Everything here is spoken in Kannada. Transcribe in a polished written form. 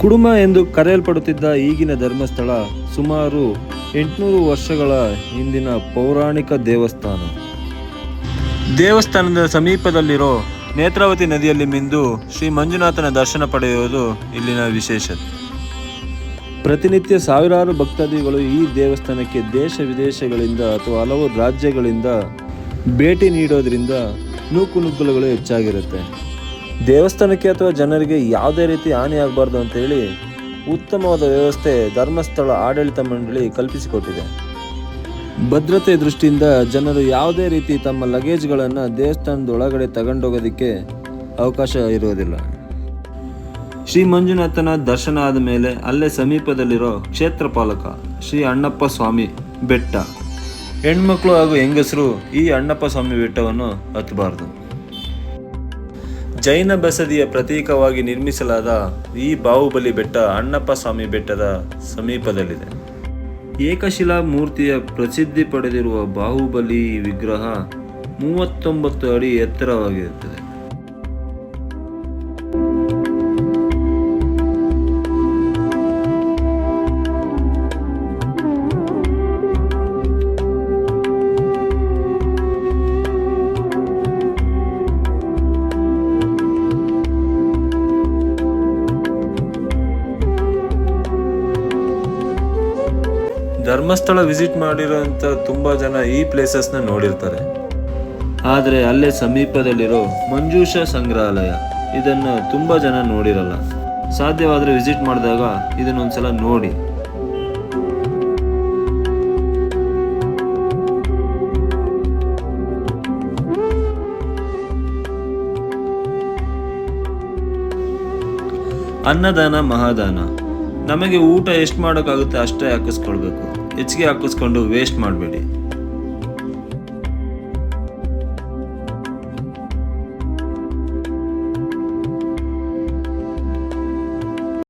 ಕುಡುಮ ಎಂದು ಕರೆಯಲ್ಪಡುತ್ತಿದ್ದ ಈಗಿನ ಧರ್ಮಸ್ಥಳ ಸುಮಾರು 800 ವರ್ಷಗಳ ಹಿಂದಿನ ಪೌರಾಣಿಕ ದೇವಸ್ಥಾನ. ದೇವಸ್ಥಾನದ ಸಮೀಪದಲ್ಲಿರೋ ನೇತ್ರಾವತಿ ನದಿಯಲ್ಲಿ ಮಿಂದು ಶ್ರೀ ಮಂಜುನಾಥನ ದರ್ಶನ ಪಡೆಯುವುದು ಇಲ್ಲಿನ ವಿಶೇಷತೆ. ಪ್ರತಿನಿತ್ಯ ಸಾವಿರಾರು ಭಕ್ತಾದಿಗಳು ಈ ದೇವಸ್ಥಾನಕ್ಕೆ ದೇಶ ವಿದೇಶಗಳಿಂದ ಅಥವಾ ಹಲವು ರಾಜ್ಯಗಳಿಂದ ಭೇಟಿ ನೀಡೋದ್ರಿಂದ ನೂಕುನುಗ್ಗಲುಗಳು ಹೆಚ್ಚಾಗಿರುತ್ತೆ. ದೇವಸ್ಥಾನಕ್ಕೆ ಅಥವಾ ಜನರಿಗೆ ಯಾವುದೇ ರೀತಿ ಹಾನಿ ಆಗಬಾರ್ದು ಅಂತೇಳಿ ಉತ್ತಮವಾದ ವ್ಯವಸ್ಥೆ ಧರ್ಮಸ್ಥಳ ಆಡಳಿತ ಮಂಡಳಿ ಕಲ್ಪಿಸಿಕೊಟ್ಟಿದೆ. ಭದ್ರತೆ ದೃಷ್ಟಿಯಿಂದ ಜನರು ಯಾವುದೇ ರೀತಿ ತಮ್ಮ ಲಗೇಜ್ಗಳನ್ನು ದೇವಸ್ಥಾನದ ಒಳಗಡೆ ತಗೊಂಡೋಗೋದಕ್ಕೆ ಅವಕಾಶ ಇರುವುದಿಲ್ಲ. ಶ್ರೀ ಮಂಜುನಾಥನ ದರ್ಶನ ಆದ ಮೇಲೆ ಅಲ್ಲೇ ಸಮೀಪದಲ್ಲಿರೋ ಕ್ಷೇತ್ರ ಪಾಲಕ ಶ್ರೀ ಅಣ್ಣಪ್ಪ ಸ್ವಾಮಿ ಬೆಟ್ಟ, ಹೆಣ್ಮಕ್ಳು ಹಾಗೂ ಹೆಂಗಸರು ಈ ಅಣ್ಣಪ್ಪ ಸ್ವಾಮಿ ಬೆಟ್ಟವನ್ನು ಹತ್ತಬಾರದು. ಜೈನ ಬಸದಿಯ ಪ್ರತೀಕವಾಗಿ ನಿರ್ಮಿಸಲಾದ ಈ ಬಾಹುಬಲಿ ಬೆಟ್ಟ ಅಣ್ಣಪ್ಪ ಸ್ವಾಮಿ ಬೆಟ್ಟದ ಸಮೀಪದಲ್ಲಿದೆ. ಏಕಶಿಲಾ ಮೂರ್ತಿಯ ಪ್ರಸಿದ್ಧಿ ಪಡೆದಿರುವ ಬಾಹುಬಲಿ ವಿಗ್ರಹ 39 ಅಡಿ ಎತ್ತರವಾಗಿರುತ್ತದೆ. ಧರ್ಮಸ್ಥಳ ವಿಸಿಟ್ ಮಾಡಿರೋಂಥ ತುಂಬ ಜನ ಈ ಪ್ಲೇಸಸ್ನ ನೋಡಿರ್ತಾರೆ. ಆದರೆ ಅಲ್ಲೇ ಸಮೀಪದಲ್ಲಿರೋ ಮಂಜೂಷ ಸಂಗ್ರಹಾಲಯ ಇದನ್ನು ತುಂಬ ಜನ ನೋಡಿರಲ್ಲ. ಸಾಧ್ಯವಾದರೆ ವಿಸಿಟ್ ಮಾಡಿದಾಗ ಇದನ್ನೊಂದ್ಸಲ ನೋಡಿ. ಅನ್ನದಾನ ಮಹಾದಾನ. ನಮಗೆ ಊಟ ಎಷ್ಟು ಮಾಡೋಕ್ಕಾಗುತ್ತೆ ಅಷ್ಟೇ ಹಾಕಿಸ್ಕೊಳ್ಬೇಕು. ಹೆಚ್ಚಿಗೆ ಹಾಕಿಸ್ಕೊಂಡು ವೇಸ್ಟ್ ಮಾಡಬೇಡಿ.